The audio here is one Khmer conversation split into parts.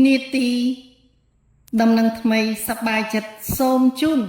នីតិដំណឹងថ្មីសប្បាយចិត្តសូមជូន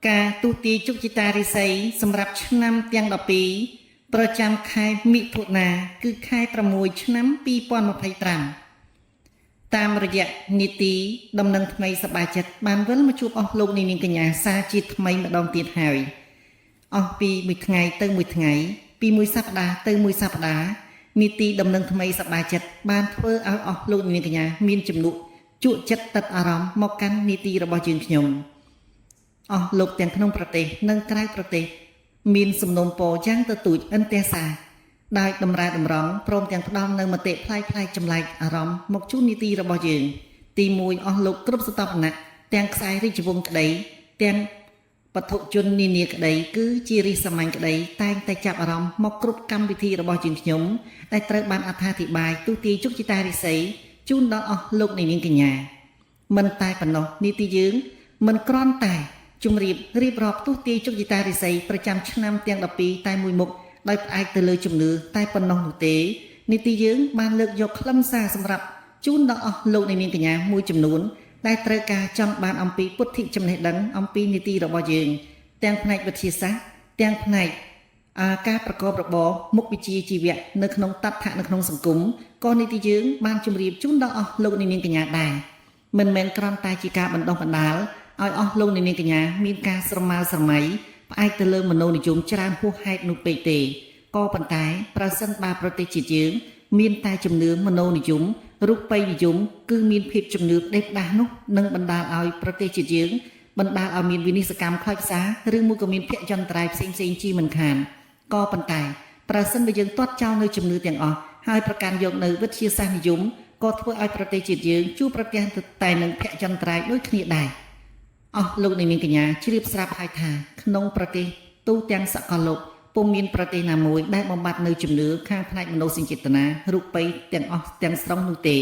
ការទូទាយជោគជតារិស័យសម្រាប់ឆ្នាំទាំង12ប្រចាំខែមិថុនាគឺខែ6ឆ្នាំ2025តាមរយៈនីតិដំណឹងថ្មីសប្បាយចិត្តបានវិលមកជួបអស់លោកនាងកញ្ញាសាជាថ្មីម្ដងទៀតហើយអស់ពីមួយថ្ងៃទៅមួយថ្ងៃពីមួយសប្តាហ៍ទៅមួយសប្តាហ៍នីតិដំណឹងថ្មីសប្បាយចិត្តបានធ្វើឲ្យអស់លោកនាងកញ្ញាមានជំនួសជក់ចិត្តទឹកអារម្មណ៍មកកាន់នីតិរបស់យើងខ្ញុំអស់លោកទាំងក្នុងប្រទេសនិងក្រៅប្រទេសមានសំណុំពរយ៉ាងទទូចអន្ទះសាដោយតម្រែតម្រង់ព្រមទាំងផ្ដល់នៅមតិផ្លាយចម្លែកអារម្មណ៍មកជូននីតិរបស់យើងទី1អស់លោកគ្រប់សតបណៈទាំងខ្សែរាជវង្សក្តីទាំងបទជននានាក្តីគឺជារិះសាមញ្ញក្តីតែងតែចាប់អារម្មណ៍មកគ្រប់កម្មវិធីរបស់យើងខ្ញុំដែលត្រូវបានអត្ថាធិប្បាយទូទាយជោគជតារិស័យជូនដល់អស់លោកនាងកញ្ញាមិនតែប៉ុណ្ណោះនីតិយើងមិនគ្រាន់តែជម្រាបរៀបរាប់ទូទាយជោគជតារិស័យប្រចាំឆ្នាំទាំង12តែមួយមុខដោយផ្អែកទៅលើជំនឿតែប៉ុណ្ណោះនោះទេនីតិយើងបានលើកយកខ្លឹមសារសម្រាប់ជូនដល់អស់លោកនាងកញ្ញាមួយចំនួនដែលត្រូវការចង់បានអំពីពុទ្ធិចំណេះដឹងអំពីនីតិរបស់យើងទាំងផ្នែកវិទ្យាសាស្ត្រទាំងផ្នែកការប្រកបរបរមុខវិជ្ជាជីវៈនៅក្នុងតថៈនៅក្នុងសង្គមក៏នីតិយើងបានជម្រាបជូនដល់អស់លោកនាងកញ្ញាដែរមិនមែនគ្រាន់តែជាការបណ្ដុះបណ្ដាលឲ្យអស់លោកនាងកញ្ញាមានការស្រមើស្រមៃផ្អែកទៅលើមនោនិយមច្រើនហួសហេតុនោះពេកទេក៏ប៉ុន្តែប្រសិនបើប្រទេសជាតិយើងមានតែជំនឿមនោនិយមរូបិយនិយមគឺមានភាពជំនឿដេកដាស់នោះនឹងបណ្ដាលឲ្យប្រទេសជាតិយើងបណ្ដាលឲ្យមានវិនិស្សកម្មខ្លោចផ្សាឬមួយក៏មានភ័យចន្ទ្រៃផ្សេងជាមិនខានក៏ប៉ុន្តែប្រសិនបើយើងទាត់ចោលនៅជំនឿទាំងអស់ហើយប្រកាន់យកនៅវិទ្យាសាស្ត្រនិយមក៏ធ្វើឲ្យប្រទេសជាតិយើងជួបប្រទះតែនឹងភ័យចន្ទ្រៃដូចគ្នាដែរអស់លោកនាងកញ្ញាជ្រាបស្រាប់ហើយថាក្នុងប្រទេសទូទាំងសកលលោកពុំមានប្រទេសណាមួយដែលបំបត្តិនៅជំនឿខាងផ្នែកមនោសញ្ចេតនារូបិយទាំងអស់ទាំងស្រុងនោះទេ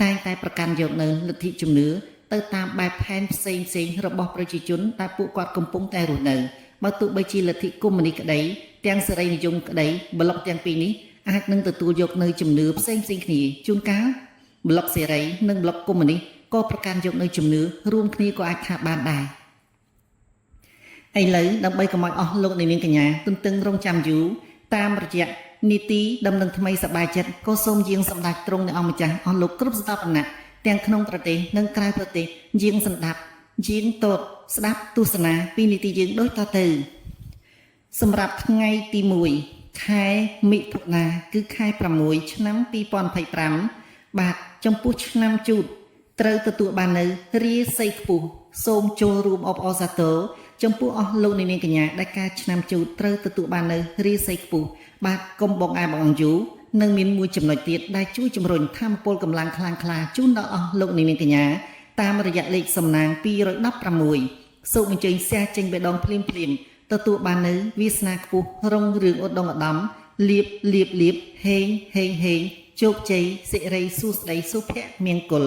តែងតែប្រកាន់យកនៅលទ្ធិជំនឿទៅតាមបែបផែនផ្សេងរបស់ប្រជាជនដែលពួកគាត់កំពុងតែរស់នៅបើទោះបីជាលទ្ធិកុម្មុយនីសក្តីទាំងសេរីនិយមក្តីប្លុកទាំងពីរនេះអាចនឹងទទួលយកនៅជំនឿផ្សេងគ្នាជួនកាលប្លុកសេរីនិងប្លុកកុម្មុយនីសក៏ប្រកាន់យកនៅជំនឿរួមគ្នាក៏អាចថាបានដែរឥឡូវដើម្បីកុំឲ្យអស់លោកនាងកញ្ញាទន្ទឹងរង់ចាំយូរតាមរយៈនីតិដំណឹងថ្មីសប្បាយចិត្តក៏សូមយាងសម្ដេចទ្រង់នៃអង្គម្ចាស់អស់លោកគ្រប់ស្ថាបណៈទាំងក្នុងប្រទេសនិងក្រៅប្រទេសយាងសម្ដាប់យាងតតស្ដាប់ទស្សនាពីនីតិយើងដូចតទៅសម្រាប់ថ្ងៃទី1ខែមិថុនាគឺខែ6ឆ្នាំ2025បាទចំពោះឆ្នាំជូតត្រូវទទួលបាននៅរាសីខ្ពស់សូមចូលរួមអបអរសាទរចំពោះអស់លោកនាងកញ្ញាដែលការឆ្នាំជូតត្រូវទទួលបាននៅរាសីខ្ពស់បាទកុំបងបងយូនឹងមានមួយចំណុចទៀតដែលជួយជំរុញធម៌ពលកម្លាំងខ្លាំងក្លាជូនដល់អស់លោកនាងកញ្ញាតាមរយៈលេខសំណាង216សូមអញ្ជើញសះចេញបេះដូងភ្លាមទទួលបាននៅវាសនាខ្ពស់រុងរឿងឧត្តមឧត្តមលៀបហេងជោគជ័យសិរីសួស្តីសុភមង្គល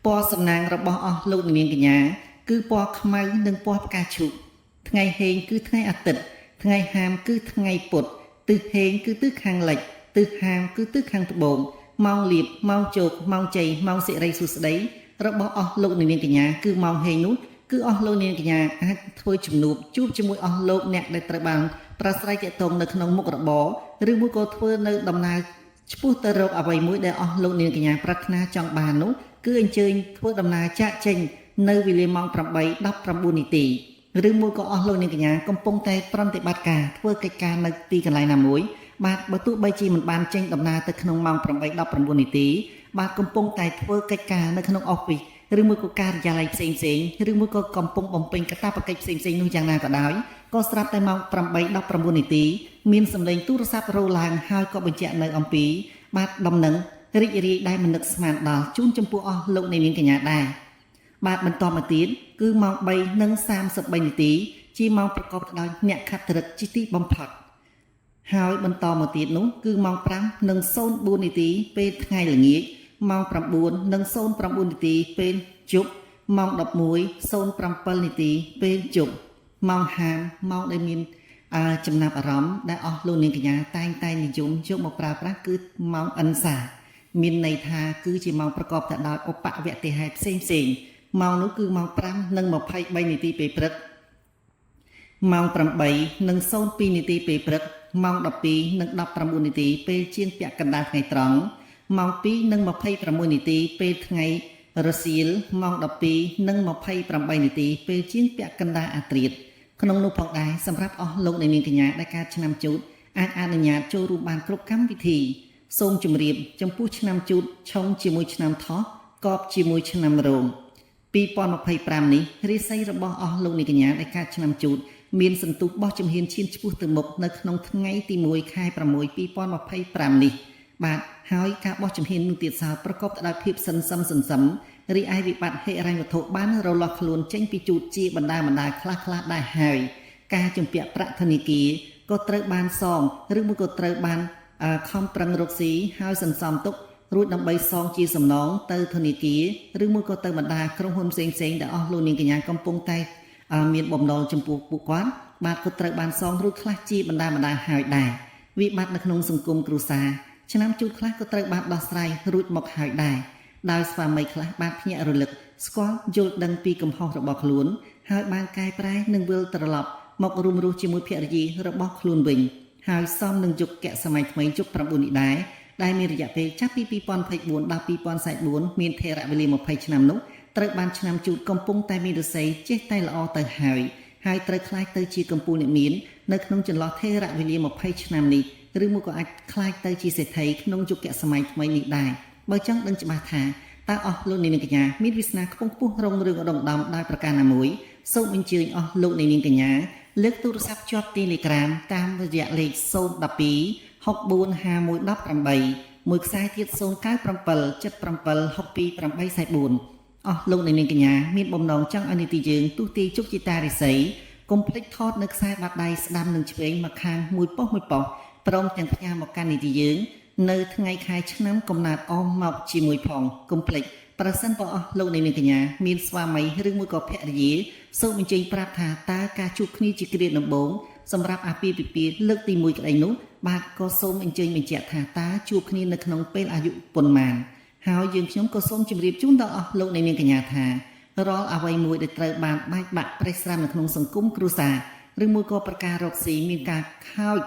ពណ៌សំណាងរបស់អស់លោកនាងកញ្ញាគឺពណ៌ខ្មៅនិងពណ៌ផ្កាឈូកថ្ងៃហេងគឺថ្ងៃអាទិត្យថ្ងៃហាមគឺថ្ងៃពុធទិសហេងគឺទិសខាងលិចទិសហាមគឺទិសខាងត្បូងម៉ោងលៀបម៉ោងជោគម៉ោងជ័យម៉ោងសិរីសួស្តីរបស់អស់លោកនាងកញ្ញាគឺម៉ោងហេងនោះគឺអស់លោកនាងកញ្ញាអាចធ្វើជំនួបជួបជាមួយអស់លោកអ្នកដែលត្រូវបានប្រស្រ័យទាក់ទងនៅក្នុងមុខរបរឬមួយក៏ធ្វើនៅដំណើរឆ្ពោះទៅរកអ្វីមួយដែលអស់លោកនាងកញ្ញាប្រាថ្នាចង់បាននោះគឺអញ្ជើញធ្វើដំណើរចាកចេញនៅវេលាម៉ោង8:19នាទីឬមួយក៏អស់លោកនាងកញ្ញាកំពុងតែប្រតិបត្តិការធ្វើកិច្ចការនៅទីកន្លែងណាមួយបាទបើទោះបីជាមិនបានចេញដំណើរទៅក្នុងម៉ោង8:19នាទីបាទកំពុងតែធ្វើកិច្ចការនៅក្នុង office ឬមួយក៏ការិយាល័យផ្សេងឬមួយក៏កំពុងបំពេញកាតព្វកិច្ចផ្សេងនោះយ៉ាងណាក៏ដោយក៏ស្រាប់តែម៉ោង8:19នាទីមានសម្លេងទូរស័ព្ទរោឡើងហើយក៏បញ្ជាក់នៅអំពីបាទដំណឹងរីករាយដែលមិននឹកស្មានដល់ជូនចំពោះអស់លោកនាងកញ្ញាដែរបាទបន្តមកទៀតគឺម៉ោង3:33នាទីជាម៉ោងប្រកបដោយអ្នកខត្តរិទ្ធជាទីបំផុតហើយបន្តមកទៀតនោះគឺម៉ោង5:04នាទីពេលថ្ងៃល្ងាចម៉ោង9:09នាទីពេលយប់ម៉ោង11:07នាទីពេលយប់ម៉ោងហាមម៉ោងដែលមានចំណាប់អារម្មណ៍ដែលអស់លោកនាងកញ្ញាតែងតែនិយមយកមកប្រើប្រាស់គឺម៉ោងអិនសា មានន័យថាគឺជាម៉ោងប្រកបទៅដោយឧបវត្តិហេតុផ្សេងម៉ោងនោះគឺម៉ោង 5:23 នាទីពេលព្រឹកម៉ោង 8:02 នាទីពេលព្រឹកម៉ោង 12:19 នាទីពេលជាងពាក់កណ្ដាលថ្ងៃត្រង់ម៉ោង 2:26 នាទីពេលថ្ងៃរសៀលម៉ោង 12:28 នាទីពេលជាងពាក់កណ្ដាលអាធ្រាត្រក្នុងនោះផងដែរសម្រាប់អស់លោកអ្នកនាងកញ្ញាដែលកើតឆ្នាំជូតអាចអនុញ្ញាតចូលរួមបានគ្រប់កម្មវិធីសូមជម្រាបចំពោះឆ្នាំជូតឆុងជាមួយឆ្នាំថោះកបជាមួយឆ្នាំរោង2025នេះរាសីរបស់អស់លោកអ្នកកញ្ញាដែលកើតឆ្នាំជូតមានសន្ទុះបោះជំហានឈានឆ្ពោះទៅមុខនៅក្នុងថ្ងៃទី1ខែ6 2025នេះបាទហើយការបោះជំហាននោះទៀតសោតប្រកបទៅដោយភាពសន្សំរីឯវិបត្តិហិរញ្ញវត្ថុបានរលាស់ខ្លួនចេញពីជូតជាបណ្ដាខ្លះដែរហើយការជំពាក់ប្រាក់ធនាគារក៏ត្រូវបានសងឬមួយក៏ត្រូវបានខំប្រឹងរកស៊ីហើយសន្សំទុករួចដើម្បីសងជាសំណងទៅធនាគារឬមួយក៏ទៅបណ្ដាក្រុមហ៊ុនផ្សេងដែលអស់លោកនាងកញ្ញាកំពុងតែមានបំណុលចំពោះពួកគាត់បាទក៏ត្រូវបានសងរួចខ្លះជាបណ្ដាហើយដែរវិបត្តិនៅក្នុងសង្គមគ្រួសារឆ្នាំជូតខ្លះក៏ត្រូវបានដោះស្រាយរួចមកហើយដែរដោយស្វាមីខ្លះបានភ្ញាក់រលឹកស្គាល់យល់ដឹងពីកំហុសរបស់ខ្លួនហើយបានកែប្រែនិងវិលត្រឡប់មករួមរស់ជាមួយភរិយារបស់ខ្លួនវិញហើយសមនឹងយុគសម័យថ្មីយុគ 9 នេះដែរដែលមានរយៈពេលចាប់ពី2024ដល់2044មានថេរវេលា20ឆ្នាំនោះត្រូវបានឆ្នាំជូតកំពុងតែមានរស័យចេះតែល្អទៅហើយត្រូវខ្លាយទៅជាកម្ពុជាអ្នកមាននៅក្នុងចន្លោះថេរវេលា20ឆ្នាំនេះឬមួយក៏អាចខ្លាយទៅជាសេដ្ឋីក្នុងយុគសម័យថ្មីនេះដែរបើចង់ដឹងច្បាស់ថាតើអស់លោកនាងកញ្ញាមានវាសនាខ្ពង់ខ្ពស់រងរឿងឧត្តមដំដោយប្រការណាមួយសូមអញ្ជើញអស់លោកនាងកញ្ញាលើកទូរស័ព្ទជាប់ Telegram តាមរយៈលេខ012 645118មួយខ្សែទៀត09777628844អស់លោកនាងកញ្ញាមានបំណងចង់ឲ្យនីតិយើងទូទាយជោគជតារិស័យកុំភ្លេចថតនៅខ្សែបាត់ដៃស្ដាំនិងឆ្វេងមកខាងមួយប៉ុស្ព្រមទាំងផ្ញើមកកាន់នីតិយើងនៅថ្ងៃខែឆ្នាំកំណើតអមមកជាមួយផងកុំភ្លេចប្រសិនបើអស់លោកនាងកញ្ញាមានស្វាមីឬមួយក៏ភរិយាសូមអញ្ជើញប្រាប់ថាតើការជួបគ្នាជាគ្រាដំបូងសម្រាប់អាពាហ៍ពិពាហ៍លើកទី1ក្តីនោះបាទក៏សូមអញ្ជើញបញ្ជាក់ថាតើជួបគ្នានៅក្នុងពេលអាយុប៉ុន្មានហើយយើងខ្ញុំក៏សូមជម្រាបជូនដល់អស់លោកនាងកញ្ញាថារាល់អ្វីមួយដែលត្រូវបានបែកបាក់ប្រេះស្រាំនៅក្នុងសង្គមគ្រួសារឬមួយក៏ប្រការរកស៊ីមានការខូច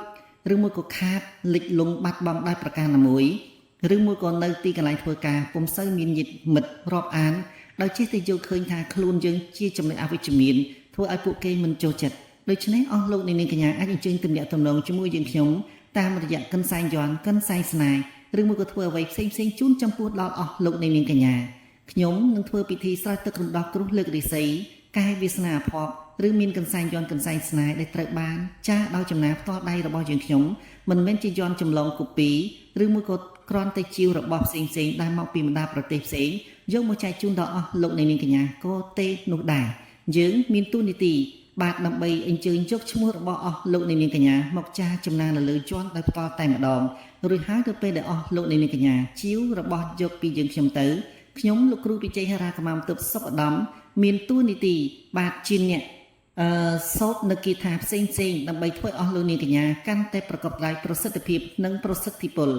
ឬមួយក៏ខាតលិចលង់បាត់បង់ដោយប្រការណាមួយឬមួយក៏នៅទីកន្លែងធ្វើការពុំសូវមានញាតិមិត្តរាប់អានដោយចេះតែយល់ឃើញថាខ្លួនយើងជាចំណុចអវិជ្ជមានធ្វើឲ្យពួកគេមិនចូលចិត្តដូច្នេះអស់លោកនាងកញ្ញាអាចអញ្ជើញទំនាក់ទំនងជាមួយយើងខ្ញុំតាមរយៈកិនសែងយ័ន្តកិនសែងស្នេហ៍ឬមួយក៏ធ្វើអ្វីផ្សេងជូនចំពោះដល់អស់លោកនាងកញ្ញាខ្ញុំនឹងធ្វើពិធីស្រោចទឹករំដោះគ្រោះលើករាសីកាយវាសនាអភ័ព្វឬមានកន្សែងយ័ន្តកន្សែងស្នេហ៍ដែលត្រូវបានចាស់ដោយចំណាផ្ទាល់ដៃរបស់យើងខ្ញុំមិនមែនជាយ័ន្តចម្លងកូពីឬមួយក៏គ្រាន់តែជាវរបស់ផ្សេងដែលមកពីបណ្ដាប្រទេសផ្សេងយកមកចែកជូនដល់អស់លោកនាងកញ្ញាក៏ទេនោះដែរយើងមានទូនីតិបាទដើម្បីអញ្ជើញយកឈ្មោះរបស់អស់លោកនាងកញ្ញាមកចាស់ចំណានៅលើយ័ន្តដោយផ្ទាល់តែម្ដងរួចហើយទៅពេលដែលអស់លោកនាងកញ្ញាជីវរបស់យកពីយើងខ្ញុំទៅខ្ញុំលោកគ្រូវិជ័យហារាកម្មទិបសុខឧត្តមមានទូនីតិបាទជាអ្នកសោតនៅគិថាផ្សេងដើម្បីធ្វើអស់លោកនាងកញ្ញាកាន់តែប្រកបដោយប្រសិទ្ធភាពនិងប្រសិទ្ធផល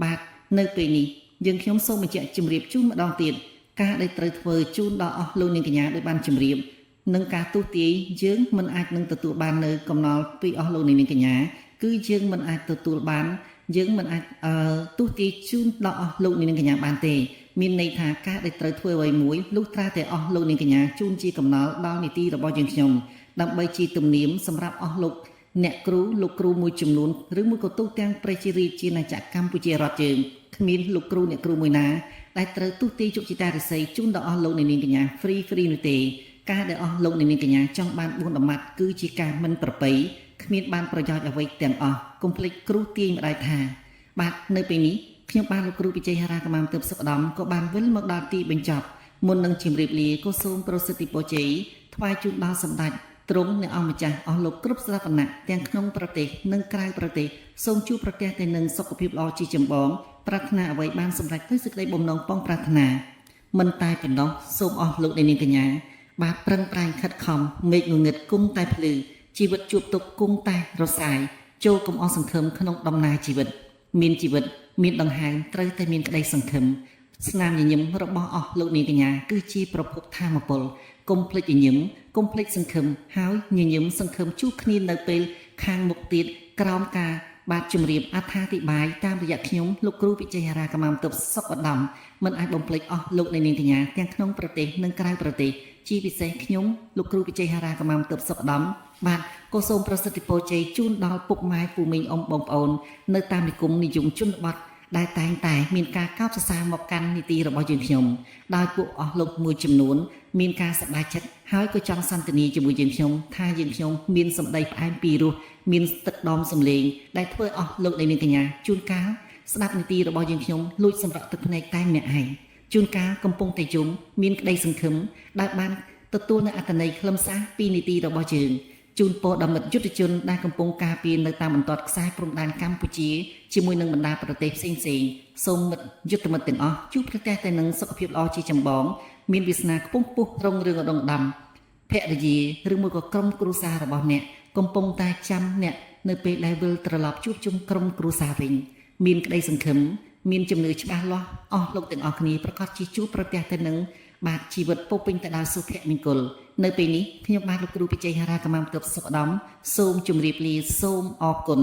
បាទនៅពេលនេះយើងខ្ញុំសូមបញ្ជាក់ជម្រាបជូនម្ដងទៀតការដែលត្រូវធ្វើជូនដល់អស់លោកនាងកញ្ញាដោយបានជម្រាបនឹងការទូទាយយើងមិនអាចនឹងទទួលបាននៅកំណល់ពីអស់លោកនាងកញ្ញាគឺយើងមិនអាចទទួលបានយើងមិនអាចទូទាយជូនដល់អស់លោកនាងកញ្ញាបានទេមានន័យថាការដែលត្រូវធ្វើអ្វីមួយលុះត្រាតែអស់លោកនាងកញ្ញាជូនជាកំណល់ដល់នីតិរបស់យើងខ្ញុំដើម្បីជាទំនៀមសម្រាប់អស់លោកអ្នកគ្រូលោកគ្រូមួយចំនួនឬមួយក៏ទូទាំងប្រជារាស្ត្រជាណាចក្រកម្ពុជារដ្ឋយើងគ្មានលោកគ្រូអ្នកគ្រូមួយណាដែលត្រូវទូទាយជោគជតារិស័យជូនដល់អស់លោកនាងកញ្ញាហ្វ្រីនោះទេការដែលអស់លោកនាងកញ្ញាចង់បាន4ដំណាត់គឺជាការមិនប្រប្រៃគ្មានបានប្រយោជន៍អ្វីទាំងអស់កុំភ្លេចគ្រូទាយម្ដាយថាបាទនៅពេលនេះខ្ញុំបានលោកគ្រូវិជ័យហារាកម្មទិបសុខឧត្តមក៏បានវិលមកដល់ទីបញ្ចប់មុននឹងជម្រាបលាក៏សូមប្រសិទ្ធិពរជ័យថ្វាយជូនដល់សម្ដេចទ្រង់អ្នកអង្គម្ចាស់អស់លោកគ្រប់ស្រះវណ្ណៈទាំងក្នុងប្រទេសនិងក្រៅប្រទេសសូមជួបប្រទះតែនឹងសុខភាពល្អជាចម្បងប្រាថ្នាអ្វីបានសម្រេចទៅសេចក្តីបំណងប៉ងប្រាថ្នាមិនតែប៉ុណ្ណោះសូមអស់លោកនាងកញ្ញាបាទប្រឹងប្រែងខិតខំមេឃងងឹតគង់តែភ្លឺជីវិតជួបទុកគង់តែរសាយចូលកុំអស់សង្ឃឹមក្នុងដំណើរជីវិត មានជីវិតមានដង្ហើមត្រូវតែមានក្តីសង្ឃឹមស្នាមញញឹមរបស់អស់លោកនាងកញ្ញាគឺជាប្រភពធម៌ពលកុំភ្លេចញញឹមកុំភ្លេចសង្ឃឹមហើយញញឹមសង្ឃឹមជួបគ្នានៅពេលខាងមុខទៀតក្រោមការបាទជំរាបអត្ថាធិប្បាយតាមរយៈខ្ញុំលោកគ្រូវិជ័យហារាកម្មាទប់សុខឧត្តមមិនអាចបំភ្លេចអស់លោកនាងកញ្ញាទាំងក្នុងប្រទេសនិងក្រៅប្រទេសជាពិសេសខ្ញុំលោកគ្រូវិជ័យហារាកម្មាទប់សុខឧត្តមបាទក៏សូមប្រសិទ្ធពរជ័យជូនដល់ពុកម៉ែពូមីងអ៊ំបងប្អូននៅតាមនិគមនិយមជនបទដែលតែងតែមានការកោតសរសើរមកកាន់នីតិរបស់យើងខ្ញុំដោយពួកអស់លោកមួយចំនួនមានការសប្បាយចិត្តហើយក៏ចង់សន្ទនាជាមួយយើងខ្ញុំថាយើងខ្ញុំមានសម្ដីផ្អែមពីរោះមានទឹកដមសម្លេងដែលធ្វើអស់លោកនាងកញ្ញាជួនកាលស្ដាប់នីតិរបស់យើងខ្ញុំលួចសម្រក់ទឹកភ្នែកតែម្នាក់ឯងជួនកាលកំពុងតែយំមានក្តីសង្ឃឹមដែលបានទទួលនៅអត្ថន័យខ្លឹមសារពីនីតិរបស់យើងជូនពរដល់មិត្តយុទ្ធជនដែលកំពុងការពារនៅតាមបន្ទាត់ខ្សែព្រំដែនកម្ពុជាជាមួយនឹងបណ្ដាប្រទេសផ្សេងៗសូមមិត្តយុទ្ធមិត្តទាំងអស់ជួបប្រទះតែនឹងសុខភាពល្អជាចម្បងមានវាសនាខ្ពង់ខ្ពស់រងរឿងឧត្តមដាំភរិយាឬមួយក៏ក្រុមគ្រួសាររបស់អ្នកកំពុងតែចាំអ្នកនៅពេលដែលវិលត្រឡប់ជួបជុំក្រុមគ្រួសារវិញមានក្តីសង្ឃឹមមានជំនឿច្បាស់លាស់អស់លោកទាំងអស់គ្នាប្រកាសជាជួបប្រទះតែនឹងបាទជីវិតពោពេញទៅដោយសុភមង្គលនៅពេលនេះខ្ញុំបាទលោកគ្រូវិជ័យហារាកម្មាទប់សុខឧត្តមសូមជម្រាបលាសូមអរគុណ